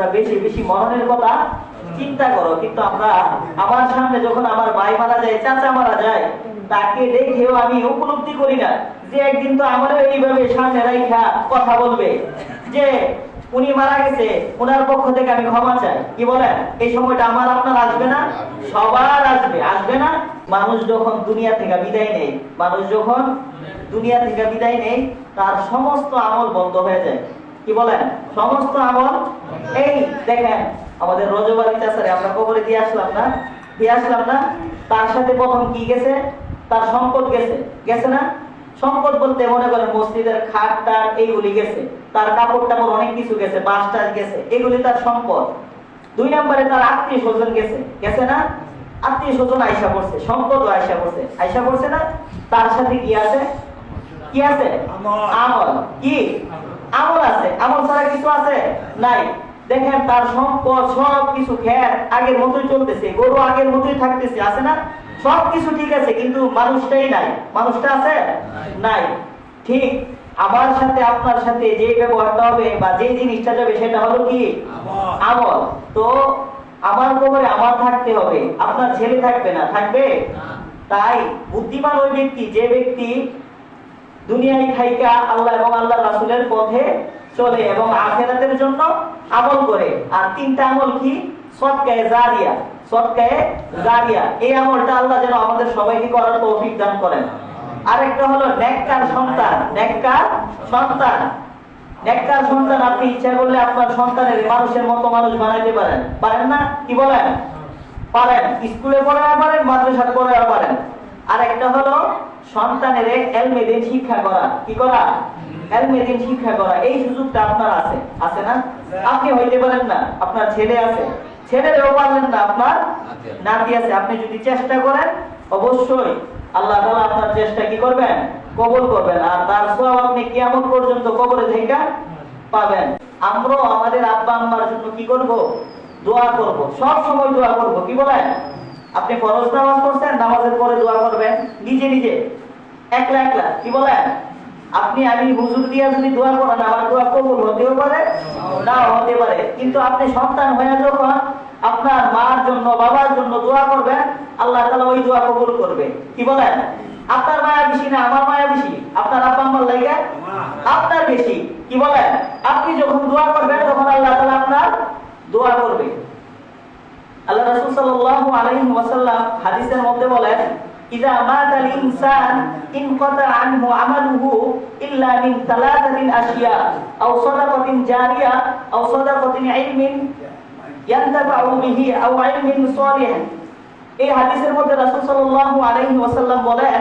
তোমরা বেশি বেশি মরণের কথা চিন্তা করো। কিন্তু আমরা আমার সামনে যখন আমার ভাই মারা যায়, চাচা মারা যায়, তাকে দেখেও আমি উপলব্ধি করি না যে একদিন তো আমারও এইভাবে সামনে রাইখা কথা বলবে যে উনি মারা গেছে, ওনার পক্ষ থেকে আমি ক্ষমা চাই। কি বলেন? এই সময়টা আমার আপনার আসবে না? সবার আসবে, আসবে না? মানুষ যখন দুনিয়া থেকে বিদায় নেই, মানুষ যখন দুনিয়া থেকে বিদায় নেই, তার সমস্ত আমল বন্ধ হয়ে যায়। কি বলেন? সমস্ত আমল। এই দেখেন আমাদের রজব আলী চাচারে আমরা কবরে দিয়ে আসলাম না, তার সাথে প্রথম কি গেছে? তার সম্পদ গেছে, গেছে না? সম্পদ বলতে মনে করেন মসজিদের খাট টাট এইগুলি গেছে, তার কাপড় টাপড় অনেক কিছু গেছে, বাস টাস গেছে, এগুলি তার সম্পদ। 2 নম্বরে তার আত্মীয় স্বজন গেছে, গেছে না? আত্মীয় স্বজন আয়সা করছে, সম্পদও আয়সা করছে না? তার সাথে কি আছে? কি আছে? আমল। কি আমল আছে? আমল ছাড়া কিছু আছে? নাই। দেখেন তার সম্পদ সব কিছু খেত আগের মতোই চলতেছে, গরু আগের মতোই থাকতেছে, আছে না? সব কিছু ঠিক আছে, কিন্তু মানুষটাই নাই। মানুষটা আছে? নাই। ঠিক আমার সাথে আপনার সাথে যে ব্যবহারটা হবে বা যে জিনিসটা যাবে সেটা হলো কি? আমল। তো আমার কবরে আমার থাকতে হবে, আপনার ছেলে থাকবে না, থাকবে? তাই বুদ্ধিমান ওই ব্যক্তি যে ব্যক্তি দুনিয়ায় থাইকা আল্লাহ এবং আল্লাহ রাসূলের পথে চলে এবং আখিরাতের জন্য আমল করে। আর 3টা আমল কি? সদকায়ে জারিয়া। সদকায়ে জারিয়া, এই আমলটা আল্লাহ যেন আমাদের সবাইকে করার তৌফিক দান করেন। আরেকটা হলো নেককার সন্তান। নেককার সন্তান, নেককার সন্তান আপনি ইচ্ছা করলে আপনার সন্তানের মানুষের মতো মানুষ বানাইতে পারেন, পারেন না? কি বলেন? পারেন। স্কুলে পড়াতে পারেন, মাদ্রাসায় পড়াতে পারেন। আর একটা হলো সন্তানের ইলমে দ্বীন শিক্ষা করা। কি করা? ইলমে দ্বীন শিক্ষা করা। এই সুযোগটা আপনার আছে, আছে না? আপনি হইতে পারেন না, আপনার ছেলে আছে, ছেলেরও পারলেন না, আপনার নাতি আছে। আপনি যদি চেষ্টা করেন অবশ্যই আল্লাহ তাআলা আপনার চেষ্টা কি করবেন? কবুল করবেন। আর তার সওয়াব আপনি কিয়ামত পর্যন্ত কবরে থেকে পাবেন। আমরাও আমাদের আব্বা আম্মার জন্য কি করব? দোয়া করব, সব সময় দোয়া করব। কি বলেন? আপনি ফরজ নামাজ পড়ছেন, নামাজের পরে দোয়া করবেন নিজে নিজে, একলা একলা। কি বলেন? আপনি আমি হুজুর দিয়া যদি দোয়া করেন, আমার দোয়া কবুল হতেও পারে, নাও হতে পারে। কিন্তু আপনি সন্তান হয়ে যখন আপনার মার জন্য, বাবার জন্য দোয়া করবেন, আল্লাহ তাআলা ওই দোয়া কবুল করবে। কি বলেন? আপনার মায়া বেশি না আমার মায়া বেশি? আপনার আব্বা আম্মার লাগে আপনার বেশি। কি বলেন? আপনি যখন দোয়া করবেন তখন আল্লাহ তাআলা আপনার দোয়া করবে। আল্লাহ রাসূল সাল্লাল্লাহু আলাইহি ওয়াসাল্লাম হাদিসের মধ্যে বলেন, ইযা মাতাল ইনসান ইনকাতা আনহু আমালুহু ইল্লা মিন সালাতাতিন আশিয়া আও সাদাকাতিন জারিয়া আও সাদাকাতিন ইলমিন ইয়ানতাফাউ বিহি আও ইলমিন সালিহ। এই হাদিসের মধ্যে রাসূল সাল্লাল্লাহু আলাইহি ওয়াসাল্লাম বলেন,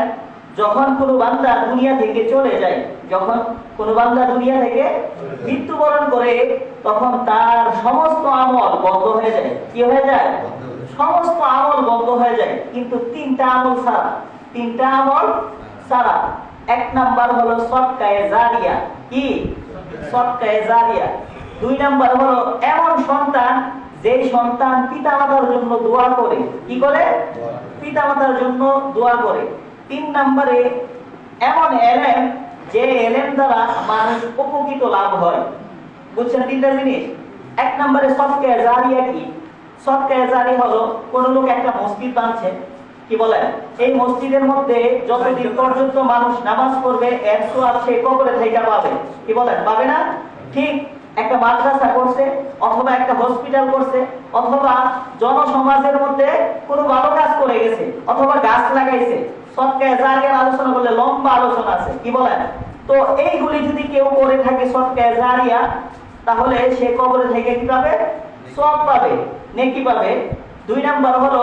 যখন কোনো বান্দা দুনিয়া থেকে চলে যায়, যখন কোনো বান্দা দুনিয়া থেকে মৃত্যুবরণ করে, তখন তার সমস্ত আমল বন্ধ হয়ে যায়। কি হয়ে যায়? সমস্ত আমল বন্ধ হয়ে যায়, কিন্তু 3টা আমল ছাড়া। 3টা আমল ছাড়া। 1 নাম্বার হলো সদকায়ে জারিয়া। কি? সদকায়ে জারিয়া। 2 নাম্বার হলো এমন সন্তান যে সন্তান পিতামাতার জন্য দোয়া করে। কি করে? পিতামাতার জন্য দোয়া করে। 3 নম্বরে এমন এলেম যে এলেম দ্বারা মানুষ উপকৃত লাভ হয়। বুঝছেন 3টা জিনিস? 1 নম্বরে সদকায়ে জারিয়া। কি সদকায়ে জারিয়া? হলো কোন লোক একটা মসজিদ বানাচ্ছে, কি বলেন, এই মসজিদের মধ্যে যতদিন পর্যন্ত মানুষ নামাজ পড়বে এর সওয়াব সে কবরে থেকে পাবে। কি বলেন? পাবে না? ঠিক একটা মাদ্রাসা করছে, অথবা একটা হসপিটাল করছে, অথবা জনসমাজের মধ্যে কোনো ভালো কাজ করে গেছে, অথবা গাছ লাগাইছে। সদকায়ে জারিয়ার আলোচনা করলে লম্বা আলোচনা আছে। কি বলেন? তো এইগুলি যদি কেউ করে থাকে সদকায়ে জারিয়া, তাহলে সে কবরে থেকে কি পাবে? সওয়াব পাবে, নেকি পাবে। 2 নাম্বার হলো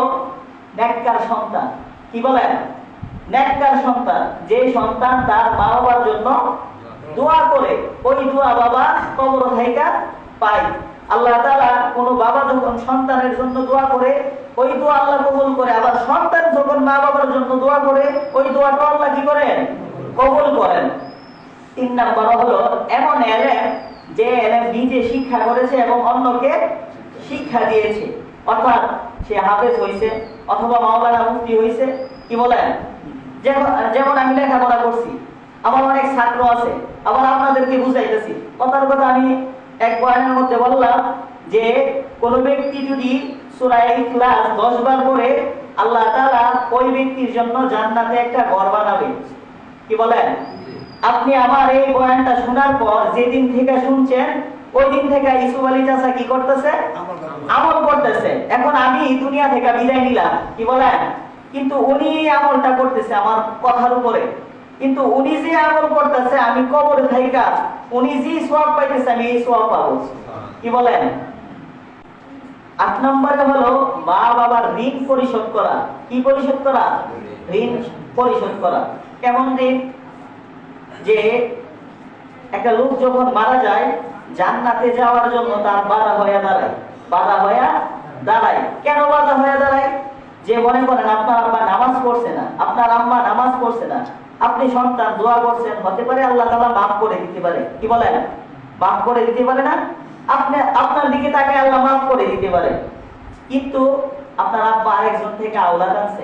নেককার সন্তান। কি বলেন? নেককার সন্তান, যে সন্তান তার মা বাবার জন্য দোয়া করে, ওই দোয়া বাবা কবর থেকে পায়। আল্লাহ তাআলা কোন বাবা যখন সন্তানের জন্য দোয়া করে, ওই দোয়া আল্লাহ কবুল করে। আবার সন্তান যখন মা বাবার জন্য দোয়া করে, ওই দোয়াটা আল্লাহ কি করেন? কবুল করেন। 3 নাম্বার হলো এমন এলেম যে এলেম নিজে শিক্ষা করেছে এবং অন্যকে শিক্ষা দিয়েছে। অর্থাৎ সে হাফেজ হইছে, অথবা মাওলানা মুফতি হইছে। কি বলেন? যেমন আমি লেখাপড়া করছি, আমার অনেক ছাত্র আছে, আবার আপনাদেরকে বুঝাইতেছি। কথার কথা আমি এক বয়ানের মধ্যে বললাম যে কোন ব্যক্তি যদি সূরা ইখলাস 10 বার পড়ে আল্লাহ তাআলা ওই ব্যক্তির জন্য জান্নাতে একটা ঘর বানাবে। কি বলেন? আপনি আমার এই বয়ানটা শোনার পর যেদিন থেকে শুনছেন ওই দিন থেকে ইউসুফ আলী চাচা কি করতেছে? আমল করতেছে। এখন আমি দুনিয়া থেকে বিদায় নিলাম, কি বলেন, কিন্তু উনি আমলটা করতেছে আমার কথার উপরে। কিন্তু উনি যে আমল করতেছে আমি কবরে থাইকা উনি যে সওয়াব পাইতেছে আমি এই সওয়াব পাবো। কি বলেন? 8 নম্বরে হলো মা বাবার ঋণ পরিশোধ করা। কি পরিশোধ করা? ঋণ পরিশোধ করা। কেমন ঋণ? যে একটা লোক যখন মারা যায় জান্নাতে যাওয়ার জন্য তার বাধা হয়ে দাঁড়ায়। বাধা হয়ে দাঁড়ায়। কেন বাধা হয়ে দাঁড়ায়? যে মনে করেন আপনার আব্বা নামাজ পড়ছে না, আপনার আম্মা নামাজ পড়ছে না, আপনি সন্তান দোয়া করছেন, হতে পারে আল্লাহ তাআলা মাফ করে দিতে পারে। কি বলেন? মাফ করে দিতে পারে না? আপনি আপনার দিকে তাকায় আল্লাহ মাফ করে দিতে পারে। কিন্তু আপনার আব্বা আরেকজন থেকে আওলাদ আছে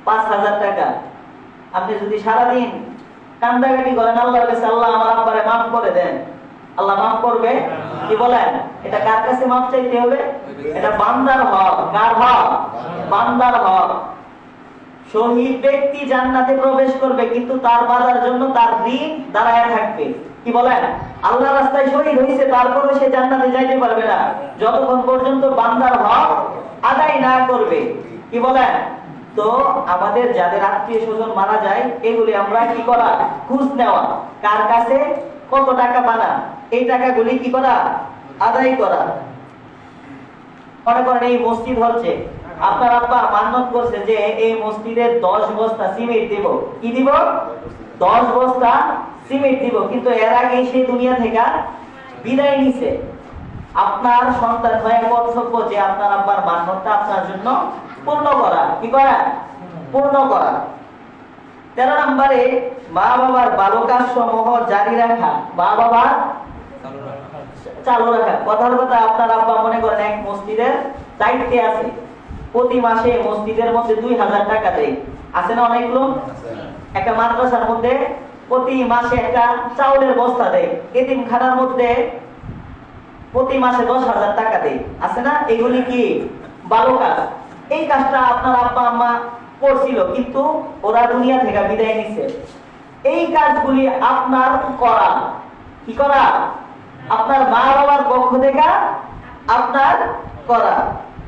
5000 টাকা, আপনি যদি সারাদিন কান্দাকাটি করেন আল্লাহর কাছে, আল্লাহ আমার আব্বারে মাফ করে দেন, আল্লাহ মাফ করবে? কি বলেন? এটা কার কাছে মাফ চাইতে হবে? এটা বান্দার হক। কার হক? বান্দার হক। শহীদ ব্যক্তি জান্নাতে প্রবেশ করবে কিন্তু তার বাধার জন্য তার ঋণ দাঁড়ায় থাকবে। কি বলেন? আল্লাহর রাস্তায় শহীদ হইছে তারপরে সে জান্নাতে যাইতে পারবে না যতক্ষণ পর্যন্ত বান্দার হক আদায় না করবে। কি বলেন? তো আমাদের যাদের আত্মীয় স্বজন মারা যায় এগুলি আমরা কি করা? খোঁজ নেওয়া, কার কাছে কত টাকা পানা, এই টাকাগুলি কি করা? আদায় করা। মনে করেন এই মসজিদ হচ্ছে, আপনার আব্বা মান্নত করছে যে এই মসজিদে 10 বস্তা সিমেন্ট দিব। কি দিব? 10 বস্তা সিমেন্ট দিব। কিন্তু এর আগে সেই দুনিয়া থেকে বিদায় নিছে। আপনার সন্তান হয়ে কর্তব্য যে আপনার আব্বার মান্যতটা আপনার জন্য পূর্ণ করা। কি করা? পূর্ণ করা। 13 নম্বরে মা বাবার ভালো কাজ সমূহ জারি রাখা, মা বাবার চালু রাখা। কথার কথা আপনার আব্বা মনে করেন এক মসজিদের দায়িত্বে আছে, প্রতি মাসে মসজিদের মধ্যে 2000 টাকা দেয়। আছে না অনেক লোক? একটা মাদ্রাসার মধ্যে প্রতি মাসে একটা চাউলের বস্তা দেয়, এতিমখানার মধ্যে প্রতি মাসে 10,000 টাকা দেয়। আছে না? এগুলি কি ভালো কাজ? এই কাজটা আপনার আব্বা আম্মা করছিল কিন্তু ওরা দুনিয়া থেকে বিদায় নিছে। এই কাজগুলি আপনার করা। কি করা? আপনার মা বাবার পক্ষ থেকে আপনার করা।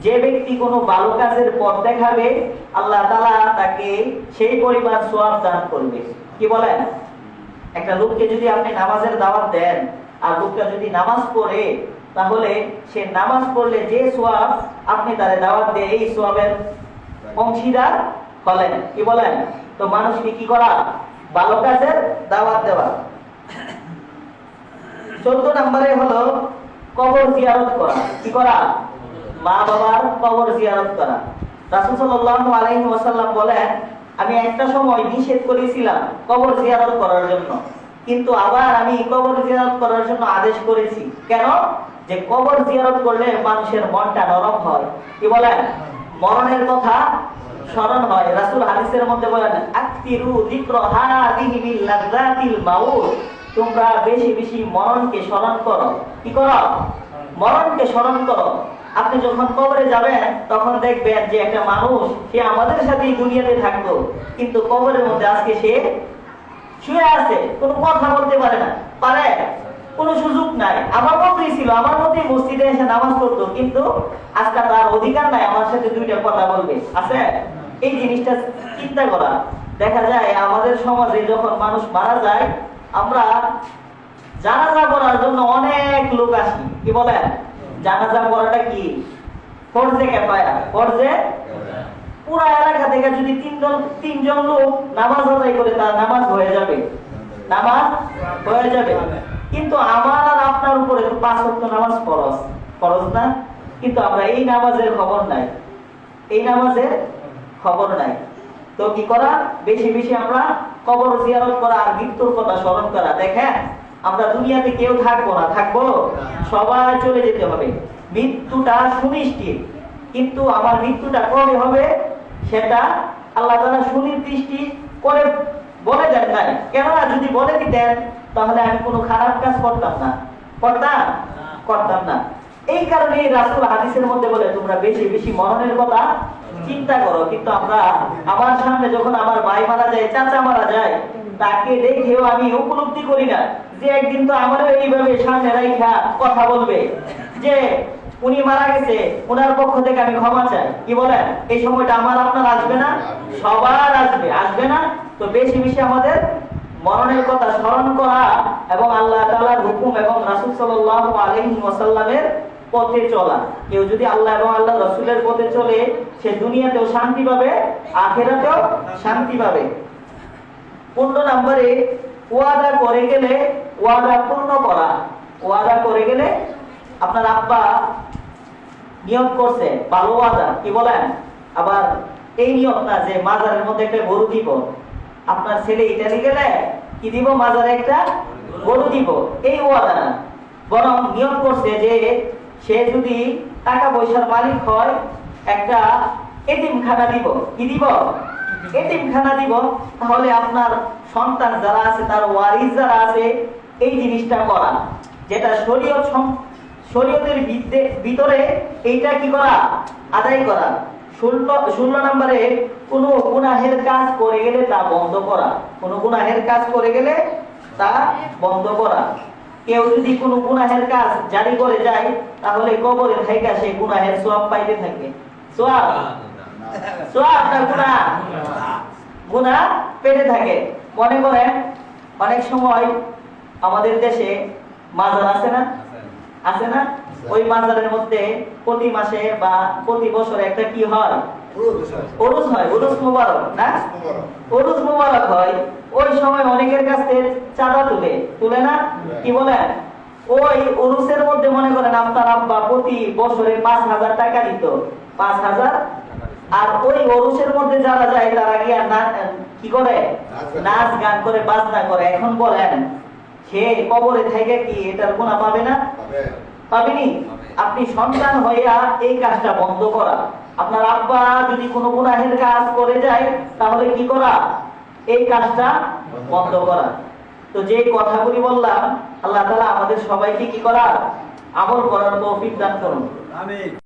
যে ব্যক্তি কোনো ভালো কাজের পথ দেখাবে আল্লাহ তাআলা তাকে সেই পরিমাণ সওয়াব দান করবে। কি বলেন? একটা লোককে যদি আপনি নামাজের দাওয়াত দেন আর লোকটা যদি নামাজ পড়ে, তাহলে সে নামাজ পড়লে যে সওয়াব আপনি তারে দাওয়াত দিয়ে এই সওয়াবের অংশীদার হলেন। কি বলেন? তো মানুষকে কি করা? ভালো কাজের দাওয়াত দেওয়া। 14 নম্বরে হলো কবর জিয়ারত করা। কি করা? মা বাবার কবর জিয়ারত করা। রাসূল সাল্লাল্লাহু আলাইহি ওয়াসাল্লাম বলেন, আমি একটা সময় নিষেধ করেছিলাম কবর জিয়ারত করার জন্য, কিন্তু আবার আমি কবর জিয়ারত করার জন্য আদেশ করেছি। কেন? যে কবর জিয়ারত করলে মানুষের মনটা নরম হয়। কি বলেন? মরণের কথা স্মরণ হয়। রাসূল হাদিসের মধ্যে বলেন, আকতিরু যিকরা হাযিহি মিন লাযাতিল মাউত, তোমরা বেশি বেশি মরণকে স্মরণ করো। কি করো? মরণকে স্মরণ করো। আপনি যখন কবরে যাবেন তখন দেখবেন যে একটা মানুষ সে আমাদের সাথে দুনিয়াতে থাকতো, কিন্তু কবরের মধ্যে আজকে সে শুয়ে আছে, কোনো কথা বলতে পারে না, পারে কোনো সুযোগ নাই। আমার মতই ছিল, আমার মতই মসজিদে এসে নামাজ পড়তো, কিন্তু আজকে তার অধিকার নাই আমার সাথে দুইটা কথা বলবে। আছে? এই জিনিসটা চিন্তা করা। দেখা যায় আমাদের সমাজে যখন মানুষ মারা যায় আমরা জানাজা করার জন্য অনেক লোক আসি। কি বলেন? জানাজা করাটা কি ফরজে কিফায়া। ফরজে পুরা এলাকা থেকে যদি তিনজন লোক নামাজ আদায় করে তার নামাজ হয়ে যাবে, নামাজ হয়ে যাবে। কিন্তু আমার আর আপনার উপরে তো 5 ওয়াক্ত নামাজ ফরজ, ফরজ না? কিন্তু আমরা এই নামাজের খবর নাই, এই নামাজের খবর নাই। তো কি করা? বেশি বেশি আমরা কবর জিয়ারত করা আর মৃত্যুর কথা স্মরণ করা। দেখেন আমরা দুনিয়াতে কেউ থাকবো না, থাকবো সবাই চলে যেতে হবে। মৃত্যুটা সুনিশ্চিত, কিন্তু আমার মৃত্যুটা কবে হবে সেটা আল্লাহ তাআলা সুনির্দিষ্ট করে বলে দেন নাই। কেননা যদি বলে দিতেন তাহলে আমি কোনো খারাপ কাজ করতাম না, করতাম না। এই কারণে রাসূল হাদিসের মধ্যে বলে তোমরা বেশি বেশি মরণের কথা চিন্তা করো। কিন্তু আমরা আমার সামনে যখন আমার ভাই মারা যায়, চাচা মারা যায়, তাকে দেখেও আমি উপলব্ধি করি না যে একদিন তো আমারও এইভাবে সামনে রাইখা কথা বলবে যে উনি মারা গেছে, ওনার পক্ষ থেকে আমি ক্ষমা চাই। কি বলেন? এই সময়টা আমার আপনার আসবে না? সবার আসবে, আসবে না? তো বেশি বেশি আমাদের মরণের কথা স্মরণ করা এবং আল্লাহ তাআলার হুকুম এবং রাসূল সাল্লাল্লাহু আলাইহি ওয়াসাল্লামের পথে চলা। কেউ যদি আল্লাহ এবং আল্লাহর রাসূলের পথে চলে, সে দুনিয়াতেও শান্তি পাবে, আখিরাতেও শান্তি পাবে। 15 নম্বরে ওয়াদা করে গেলে ওয়াদা পূর্ণ করা। ওয়াদা করে গেলে আপনার আব্বা নিয়ত করছে ভালো ওয়াদা, কি বলেন? আবার এই নিয়ত না যে মাজারের মধ্যে একটা গরু দিব, আপনার ছেলে ইটালি গেলে কি দিব? মাজারে একটা গরু দিব, এই ওয়াদা না। বরং নিয়ত করছে যে সে যদি টাকা পয়সার মালিক হয়, একটা এতিমখানা দিব। কি দিব? এতিমখানা দিব। তাহলে আপনার সন্তান যারা আছে, তার ওয়ারিস যারা আছে, এই জিনিসটা করা, যেটা শরীয়তের ভিতরে এইটা কি করা? আদায় করা। 16 নম্বরে কোন গুনাহের কাজ করে গেলে তা বন্ধ করা। কোন গুনাহের কাজ করে গেলে তা বন্ধ করা। কেউ যদি কোনো গুনাহের কাজ জারি করে যায়, তাহলে কবরে থাইকা সে গুনাহের সওয়াব পাইতে থাকে। সওয়াব না গুনাহ? গুনাহ পেতে থাকে। মনে করেন অনেক সময় আমাদের দেশে মাজার আছে না? আছে না? ওই মাজারের মধ্যে প্রতি মাসে বা প্রতি বছরে একটা কি হয়? উরুস হয়। উরুস মুবারক না? উরুস মুবারক হয়। ওই সময় অনেকের কাছে চাঁদা তুলে না? কি বলেন? ওই উরুসের মধ্যে মনে করেন আপনার আব্বা প্রতি বছরে 5,000 টাকা দিত। 5,000। আর ওই উরুসের মধ্যে যারা যায় তারা গিয়ে কি করে? নাচ গান করে, বাজনা করে। এখন বলেন সে কবরে থেকে কি এটার গুনাহ পাবে না? পাবেনি? আপনি সন্তান হইয়া এই কাজটা বন্ধ করা। আপনার আব্বা যদি কোনো গুনাহের কাজ করে যায়, তাহলে কি করা? এই কাজটা বন্ধ করা। তো যে কথাগুলি বললাম, আল্লাহ তাআলা আমাদের সবাইকে কি করা? আমল করার তৌফিক দান করুন। আমিন।